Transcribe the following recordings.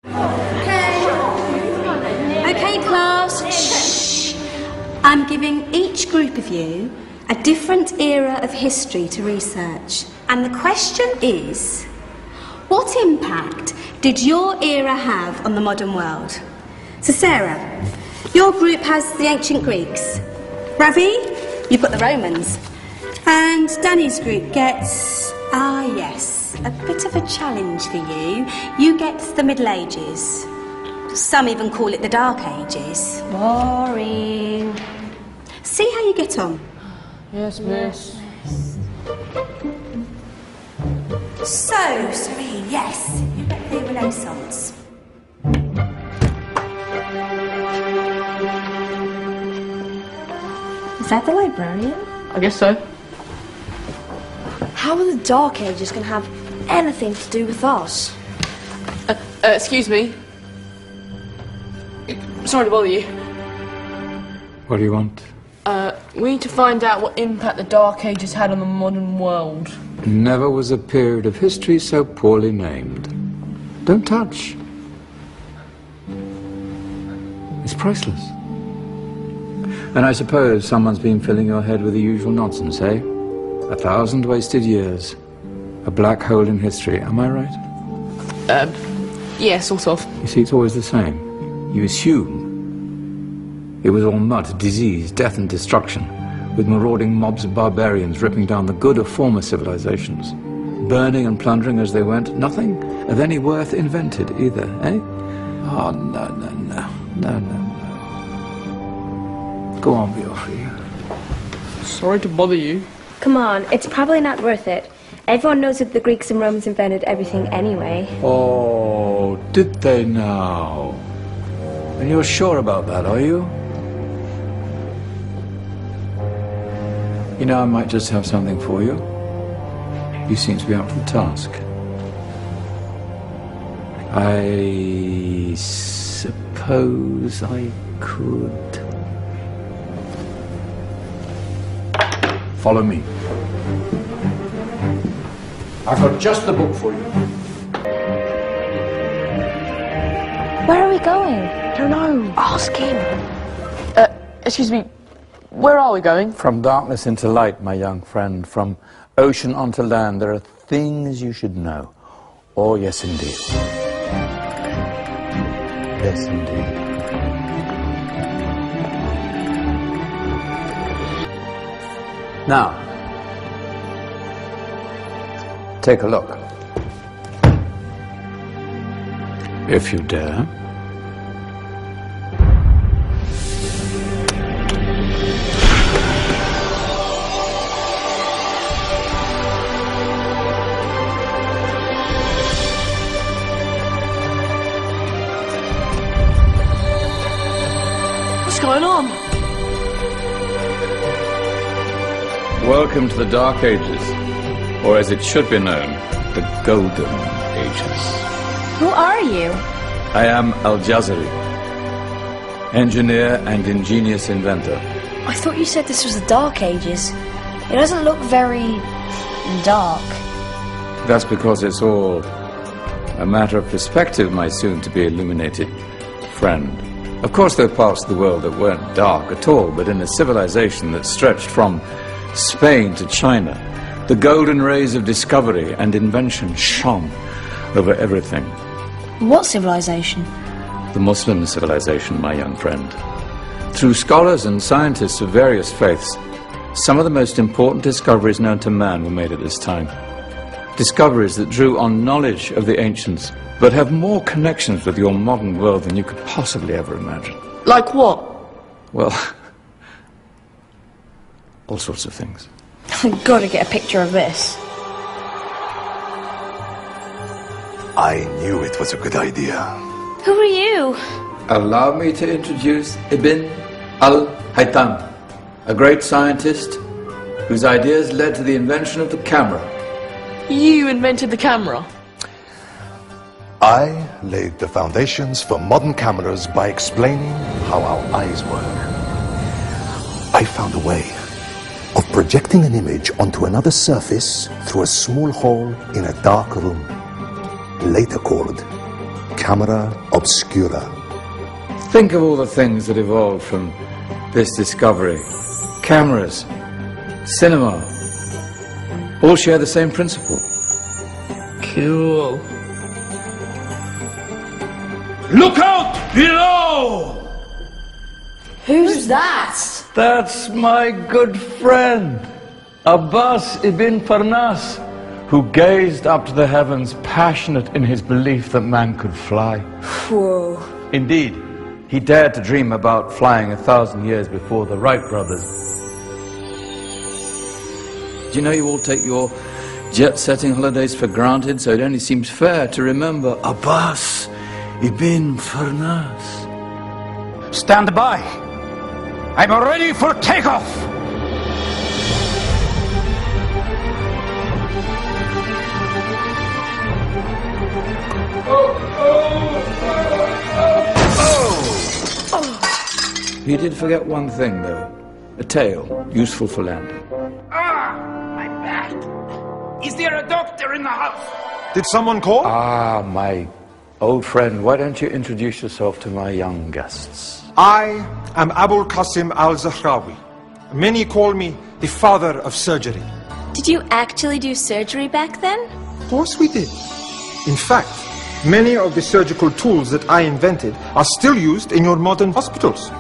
Okay, class. Shh. I'm giving each group of you a different era of history to research. And the question is, what impact did your era have on the modern world? So Sarah, your group has the ancient Greeks. Ravi, you've got the Romans. And Danny's group gets, yes, a bit of a challenge for you. You get the Middle Ages. Some even call it the Dark Ages. Boring. See how you get on. Yes, miss. So, Serene, yes, you get the Renaissance. Is that the librarian? I guess so. How are the Dark Ages going to have anything to do with us? Excuse me. Sorry to bother you. What do you want? We need to find out what impact the Dark Ages had on the modern world. Never was a period of history so poorly named. Don't touch. It's priceless. And I suppose someone's been filling your head with the usual nonsense, eh? 1,000 wasted years. A black hole in history, am I right? Yeah, sort of. You see, it's always the same. You assume it was all mud, disease, death and destruction, with marauding mobs of barbarians ripping down the good of former civilizations, burning and plundering as they went. Nothing of any worth invented either, eh? Oh, no. Go on, be off with you. Sorry to bother you. Come on, it's probably not worth it. Everyone knows that the Greeks and Romans invented everything anyway. Oh, did they now? And you're sure about that, are you? You know, I might just have something for you. You seem to be up for the task. I suppose I could... Follow me. I've got just the book for you. Where are we going? I don't know. Ask him. Excuse me. Where are we going? From darkness into light, my young friend. From ocean onto land, there are things you should know. Oh, yes, indeed. Yes, indeed. Now, take a look. If you dare. What's going on? Welcome to the Dark Ages, or as it should be known, the Golden Ages. Who are you? I am Al-Jazari, engineer and ingenious inventor. I thought you said this was the Dark Ages. It doesn't look very... dark. That's because it's all a matter of perspective, my soon-to-be illuminated friend. Of course, there are parts of the world that weren't dark at all, but in a civilization that stretched from Spain to China, the golden rays of discovery and invention shone over everything. What civilization? The Muslim civilization, my young friend. Through scholars and scientists of various faiths, some of the most important discoveries known to man were made at this time. Discoveries that drew on knowledge of the ancients, but have more connections with your modern world than you could possibly ever imagine. Like what? Well, all sorts of things. I've got to get a picture of this. I knew it was a good idea. Who are you? Allow me to introduce Ibn al-Haytham, a great scientist whose ideas led to the invention of the camera. You invented the camera? I laid the foundations for modern cameras by explaining how our eyes work. I found a way of projecting an image onto another surface through a small hole in a dark room, later called camera obscura. Think of all the things that evolved from this discovery. Cameras, cinema, all share the same principle. Cool. Look out below! Who's that? That's my good friend, Abbas ibn Farnas, who gazed up to the heavens, passionate in his belief that man could fly. Whoa. Indeed, he dared to dream about flying 1,000 years before the Wright brothers. Do you know you all take your jet-setting holidays for granted, so it only seems fair to remember Abbas ibn Farnas. Stand by. I'm ready for takeoff. You did forget one thing, though. A tail, useful for landing. My back. Is there a doctor in the house? Did someone call? Ah, my old friend, why don't you introduce yourself to my young guests? I am Abul Qasim al-Zahrawi. Many call me the father of surgery. Did you actually do surgery back then? Of course we did. In fact, many of the surgical tools that I invented are still used in your modern hospitals.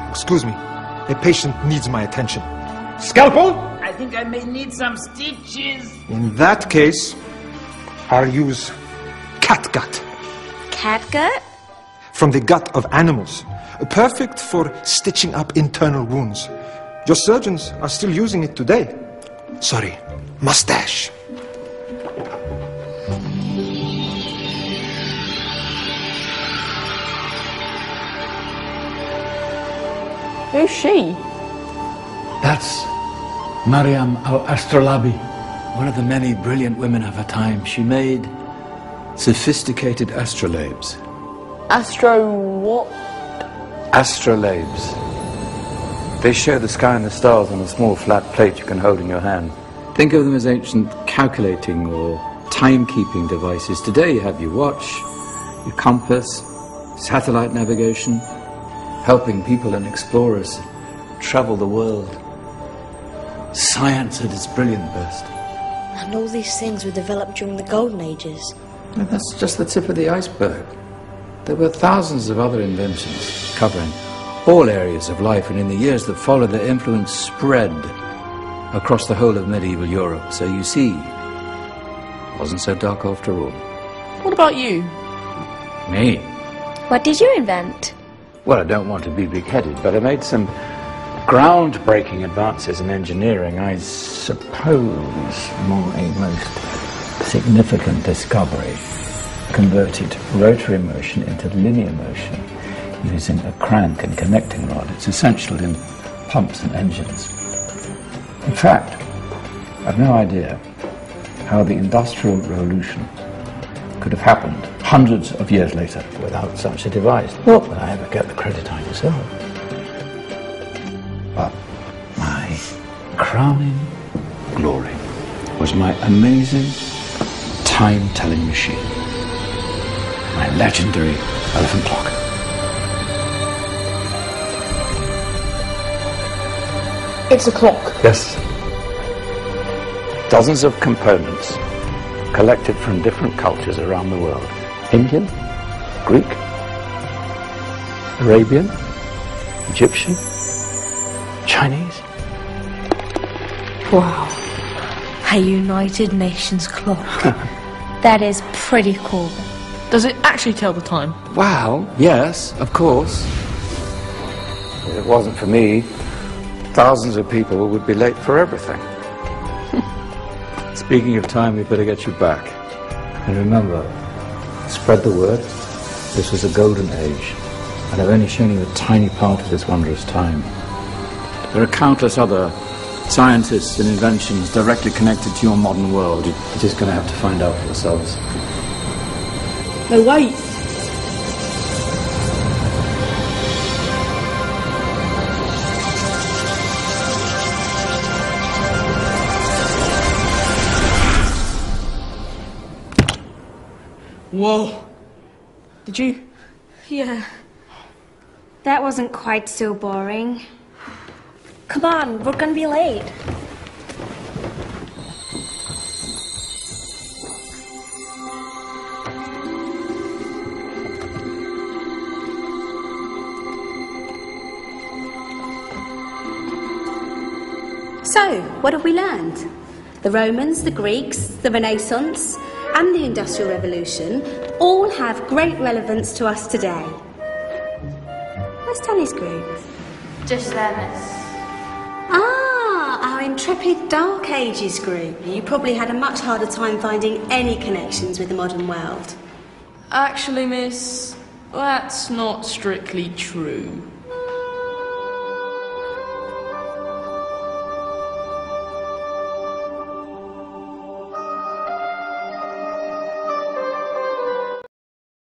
Excuse me, a patient needs my attention. Scalpel? I think I may need some stitches. In that case, I'll use catgut. Catgut? From the gut of animals. Perfect for stitching up internal wounds. Your surgeons are still using it today. Sorry, mustache. Who's she? That's Maryam al-Astrolabi. One of the many brilliant women of her time. She made sophisticated astrolabes. Astro what? Astrolabes. They show the sky and the stars on a small flat plate you can hold in your hand. Think of them as ancient calculating or timekeeping devices. Today you have your watch, your compass, satellite navigation, helping people and explorers travel the world. Science at its brilliant best. And all these things were developed during the Golden Ages. And that's just the tip of the iceberg. There were thousands of other inventions covering all areas of life, and in the years that followed, their influence spread across the whole of medieval Europe. So you see, it wasn't so dark after all. What about you? Me? What did you invent? Well, I don't want to be big-headed, but I made some groundbreaking advances in engineering. I suppose my most significant discovery converted rotary motion into linear motion using a crank and connecting rod. It's essential in pumps and engines. In fact, I've no idea how the Industrial Revolution could have happened hundreds of years later without such a device. Not that I ever get the credit I deserve. But my crowning glory was my amazing time-telling machine. My legendary elephant clock. It's a clock. Yes. Dozens of components collected from different cultures around the world. Indian, Greek, Arabian, Egyptian, Chinese. Wow. A United Nations clock. That is pretty cool. Does it actually tell the time? Wow, yes, of course. If it wasn't for me, thousands of people would be late for everything. Speaking of time, we better get you back. And remember, spread the word. This was a golden age, and I've only shown you a tiny part of this wondrous time. There are countless other scientists and inventions directly connected to your modern world. You're just going to have to find out for yourselves. No, wait. Whoa. Did you? Yeah. That wasn't quite so boring. Come on, we're gonna be late. So, what have we learned? The Romans, the Greeks, the Renaissance, and the Industrial Revolution all have great relevance to us today. Where's Danny's group? Just there, miss. Ah, our intrepid Dark Ages group. You probably had a much harder time finding any connections with the modern world. Actually, miss, that's not strictly true.